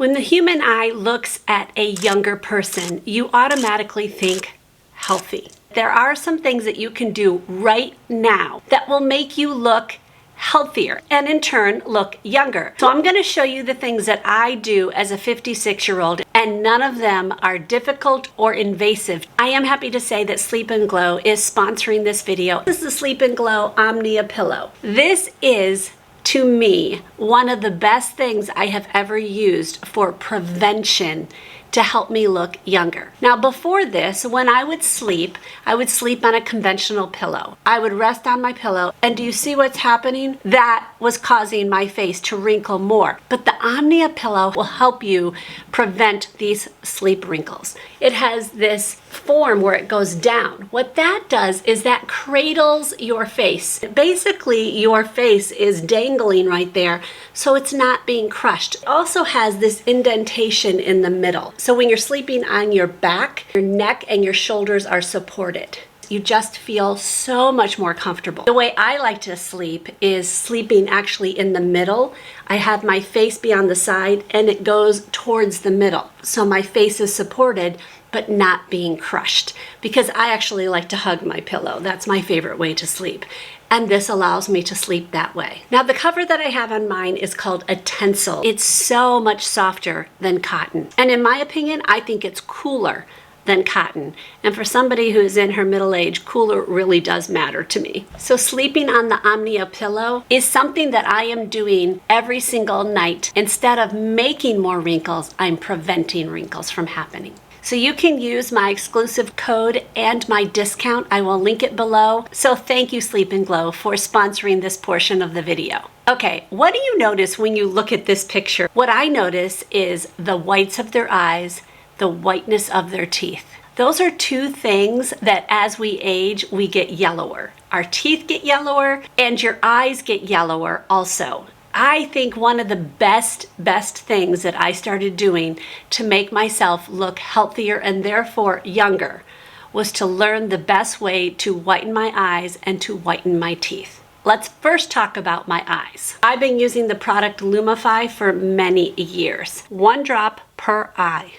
When the human eye looks at a younger person, you automatically think healthy. There are some things that you can do right now that will make you look healthier and in turn look younger. So I'm going to show you the things that I do as a 56-year-old, and none of them are difficult or invasive. I am happy to say that Sleep and Glow is sponsoring this video. This is the Sleep and Glow Omnia pillow. This is, to me, one of the best things I have ever used for prevention to help me look younger. Now before this, when I would sleep on a conventional pillow. I would rest on my pillow, and do you see what's happening? That was causing my face to wrinkle more. But the Omnia pillow will help you prevent these sleep wrinkles. It has this form where it goes down. What that does is that cradles your face. Basically, your face is dangling right there, so it's not being crushed. It also has this indentation in the middle. So when you're sleeping on your back, your neck and your shoulders are supported. You just feel so much more comfortable. The way I like to sleep is sleeping actually in the middle. I have my face be on the side and it goes towards the middle. So my face is supported but not being crushed, because I actually like to hug my pillow. That's my favorite way to sleep. And this allows me to sleep that way. Now the cover that I have on mine is called a Tencel. It's so much softer than cotton. And in my opinion, I think it's cooler than cotton. And for somebody who is in her middle age, cooler really does matter to me. So sleeping on the Omnia pillow is something that I am doing every single night. Instead of making more wrinkles, I'm preventing wrinkles from happening. So you can use my exclusive code and my discount. I will link it below. So thank you, Sleep and Glow, for sponsoring this portion of the video. Okay, what do you notice when you look at this picture? What I notice is the whites of their eyes, the whiteness of their teeth. Those are two things that as we age, we get yellower. Our teeth get yellower and your eyes get yellower also. I think one of the best things that I started doing to make myself look healthier and therefore younger was to learn the best way to whiten my eyes and to whiten my teeth. Let's first talk about my eyes. I've been using the product Lumify for many years. 1 drop per eye.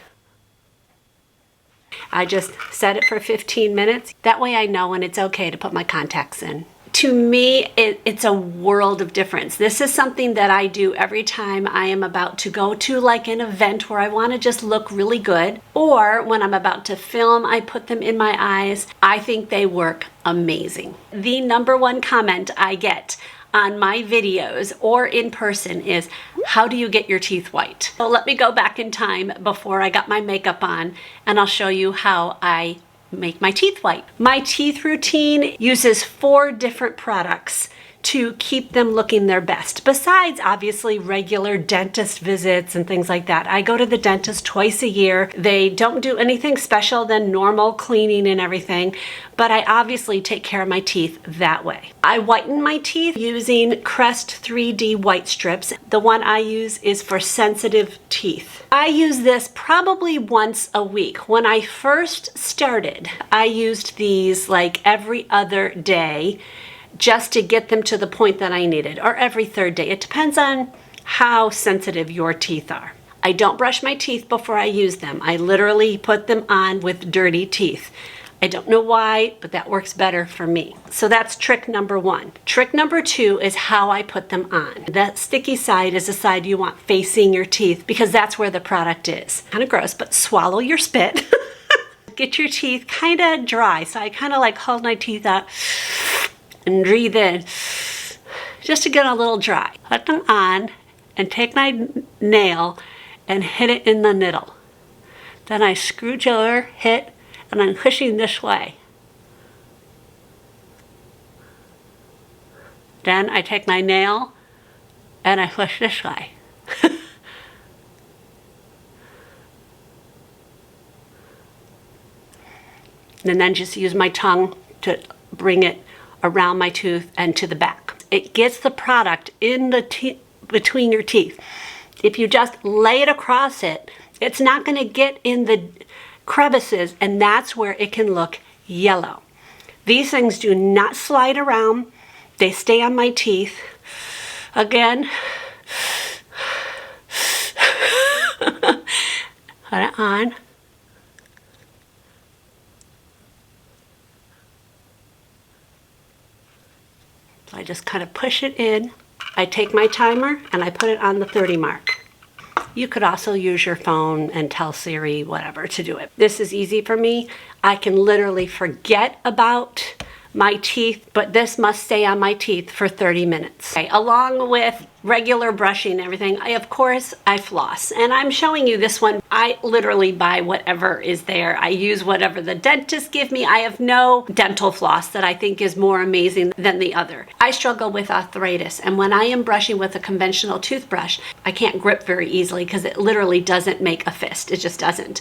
I just set it for 15 minutes. That way I know when it's okay to put my contacts in. To me, it's a world of difference. This is something that I do every time I am about to go to like an event where I want to just look really good, or when I'm about to film, I put them in my eyes. I think they work amazing. The #1 comment I get on my videos or in person is, how do you get your teeth white? So let me go back in time before I got my makeup on, and I'll show you how I make my teeth white. My teeth routine uses 4 different products to keep them looking their best. Besides, obviously, regular dentist visits and things like that. I go to the dentist twice a year. They don't do anything special than normal cleaning and everything, but I obviously take care of my teeth that way. I whiten my teeth using Crest 3D white strips. The one I use is for sensitive teeth. I use this probably once a week. When I first started, I used these like every other day, just to get them to the point that I needed, or every 3rd day. It depends on how sensitive your teeth are. I don't brush my teeth before I use them. I literally put them on with dirty teeth. I don't know why, but that works better for me. So that's trick #1. Trick #2 is how I put them on. That sticky side is the side you want facing your teeth, because that's where the product is. Kind of gross, but swallow your spit. Get your teeth kind of dry. So I kind of like hold my teeth out and breathe in, just to get a little dry. Put them on and take my nail and hit it in the middle. Then I scooch over, hit, and I'm pushing this way. Then I take my nail and I push this way. And then just use my tongue to bring it around my tooth and to the back. It gets the product in the between your teeth. If you just lay it across it, it's not going to get in the crevices, and that's where it can look yellow. These things do not slide around. They stay on my teeth. Again, Put it on. So I just kind of push it in. I take my timer and I put it on the 30 mark. You could also use your phone and tell Siri, whatever, to do it. This is easy for me. I can literally forget about my teeth, but this must stay on my teeth for 30 minutes. Okay, along with regular brushing and everything, of course, I floss. And I'm showing you this one. I literally buy whatever is there. I use whatever the dentist give me. I have no dental floss that I think is more amazing than the other. I struggle with arthritis, and when I am brushing with a conventional toothbrush, I can't grip very easily because it literally doesn't make a fist. It just doesn't.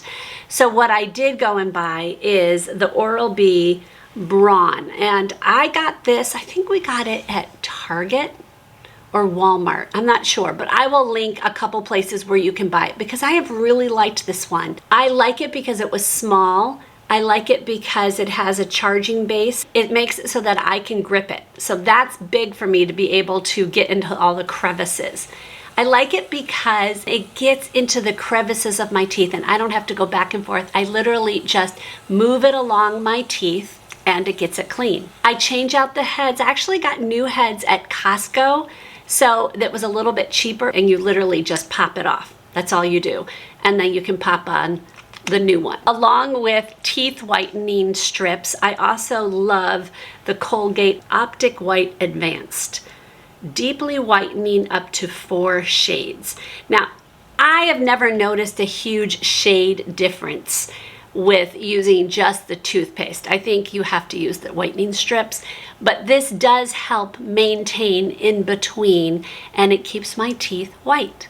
So what I did go and buy is the Oral-B Brawn, and I got this, I think we got it at Target or Walmart, I'm not sure, but I will link a couple places where you can buy it because I have really liked this one. I like it because it was small. I like it because it has a charging base. It makes it so that I can grip it. So that's big for me to be able to get into all the crevices. I like it because it gets into the crevices of my teeth and I don't have to go back and forth. I literally just move it along my teeth and it gets it clean. I change out the heads. I actually got new heads at Costco, so that was a little bit cheaper, and you literally just pop it off. That's all you do. And then you can pop on the new one. Along with teeth whitening strips, I also love the Colgate Optic White Advanced. Deeply whitening up to 4 shades. Now, I have never noticed a huge shade difference with using just the toothpaste. I think you have to use the whitening strips, but this does help maintain in between and it keeps my teeth white.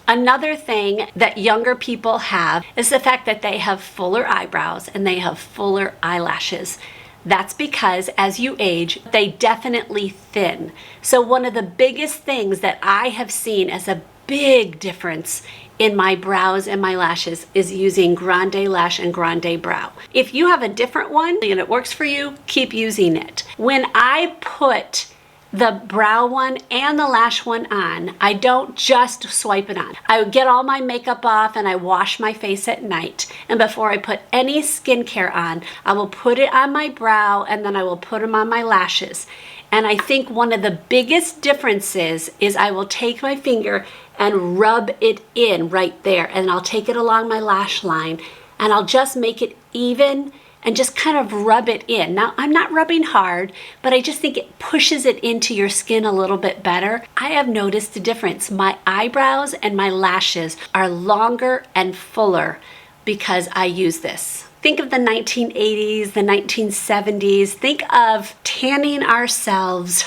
Another thing that younger people have is the fact that they have fuller eyebrows and they have fuller eyelashes. That's because as you age, they definitely thin. So one of the biggest things that I have seen as a big difference in my brows and my lashes is using GrandeLash and GrandeBrow. If you have a different one and it works for you, keep using it. When I put the brow one and the lash one on, I don't just swipe it on. I get all my makeup off and I wash my face at night. And before I put any skincare on, I will put it on my brow and then I will put them on my lashes. And I think one of the biggest differences is I will take my finger and rub it in right there, and I'll take it along my lash line and I'll just make it even and just kind of rub it in. Now, I'm not rubbing hard, but I just think it pushes it into your skin a little bit better. I have noticed a difference. My eyebrows and my lashes are longer and fuller because I use this. Think of the 1980s, the 1970s. Think of tanning ourselves.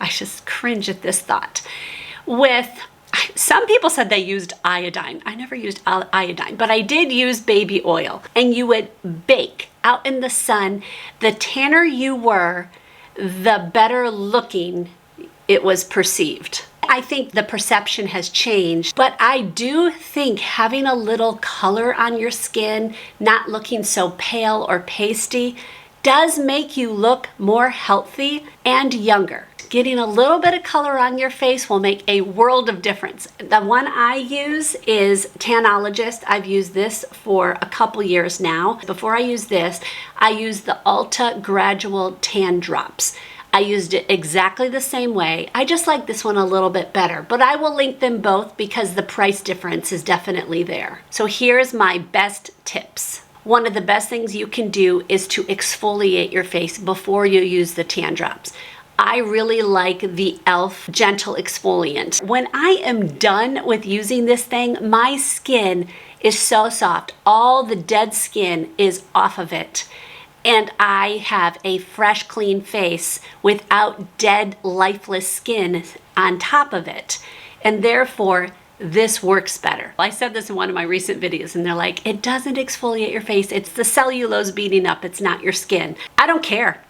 I just cringe at this thought. Some people said they used iodine. I never used iodine, but I did use baby oil. And you would bake out in the sun. The tanner you were, the better looking it was perceived. I think the perception has changed, but I do think having a little color on your skin, not looking so pale or pasty, does make you look more healthy and younger. Getting a little bit of color on your face will make a world of difference. The one I use is Tanologist. I've used this for a couple years now. Before I use this, I used the Ulta Gradual Tan Drops. I used it exactly the same way. I just like this one a little bit better, but I will link them both because the price difference is definitely there. So here's my best tips. One of the best things you can do is to exfoliate your face before you use the tan drops. I really like the e.l.f. Gentle Exfoliant. When I am done with using this thing, my skin is so soft. All the dead skin is off of it. And I have a fresh, clean face without dead, lifeless skin on top of it. And therefore, this works better. I said this in one of my recent videos and they're like, it doesn't exfoliate your face. It's the cellulose beating up. It's not your skin. I don't care.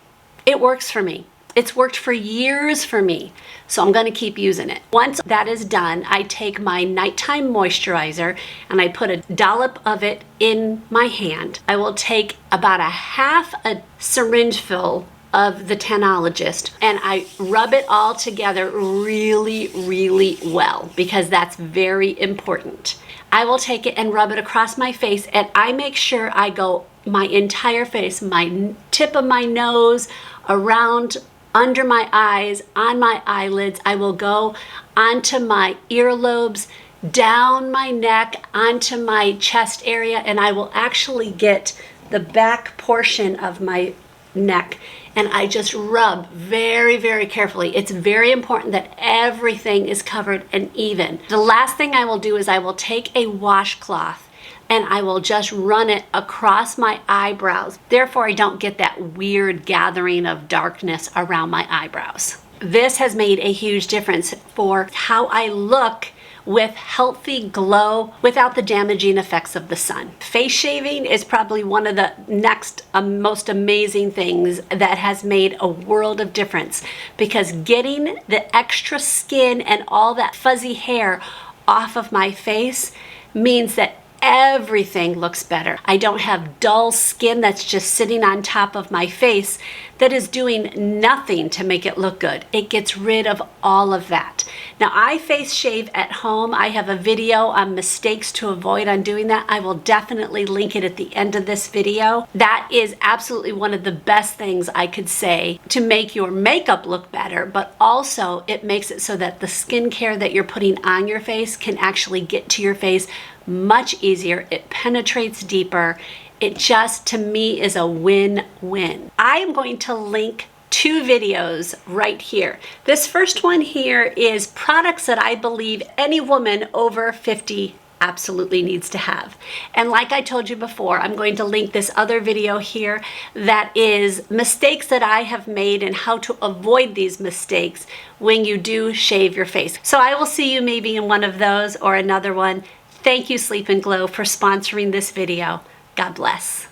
It works for me. It's worked for years for me, so I'm going to keep using it. Once that is done, I take my nighttime moisturizer and I put a dollop of it in my hand. I will take about a half a syringe full of the Tanologist, and I rub it all together really, really well because that's very important. I will take it and rub it across my face, and I make sure I go my entire face, my tip of my nose, around under my eyes, on my eyelids. I will go onto my earlobes, down my neck, onto my chest area, and I will actually get the back portion of my neck, and I just rub very, very carefully. It's very important that everything is covered and even. The last thing I will do is I will take a washcloth and I will just run it across my eyebrows. Therefore, I don't get that weird gathering of darkness around my eyebrows. This has made a huge difference for how I look with healthy glow without the damaging effects of the sun. Face shaving is probably one of the next most amazing things that has made a world of difference, because getting the extra skin and all that fuzzy hair off of my face means that everything looks better. I don't have dull skin that's just sitting on top of my face that is doing nothing to make it look good. It gets rid of all of that. Now, I face shave at home. I have a video on mistakes to avoid on doing that. I will definitely link it at the end of this video. That is absolutely one of the best things I could say to make your makeup look better, but also it makes it so that the skincare that you're putting on your face can actually get to your face much easier. It penetrates deeper. It just, to me, is a win-win. I am going to link 2 videos right here. This first one here is products that I believe any woman over 50 absolutely needs to have. And like I told you before, I'm going to link this other video here that is mistakes that I have made and how to avoid these mistakes when you do shave your face. So I will see you maybe in one of those or another one. Thank you, Sleep and Glow, for sponsoring this video. God bless.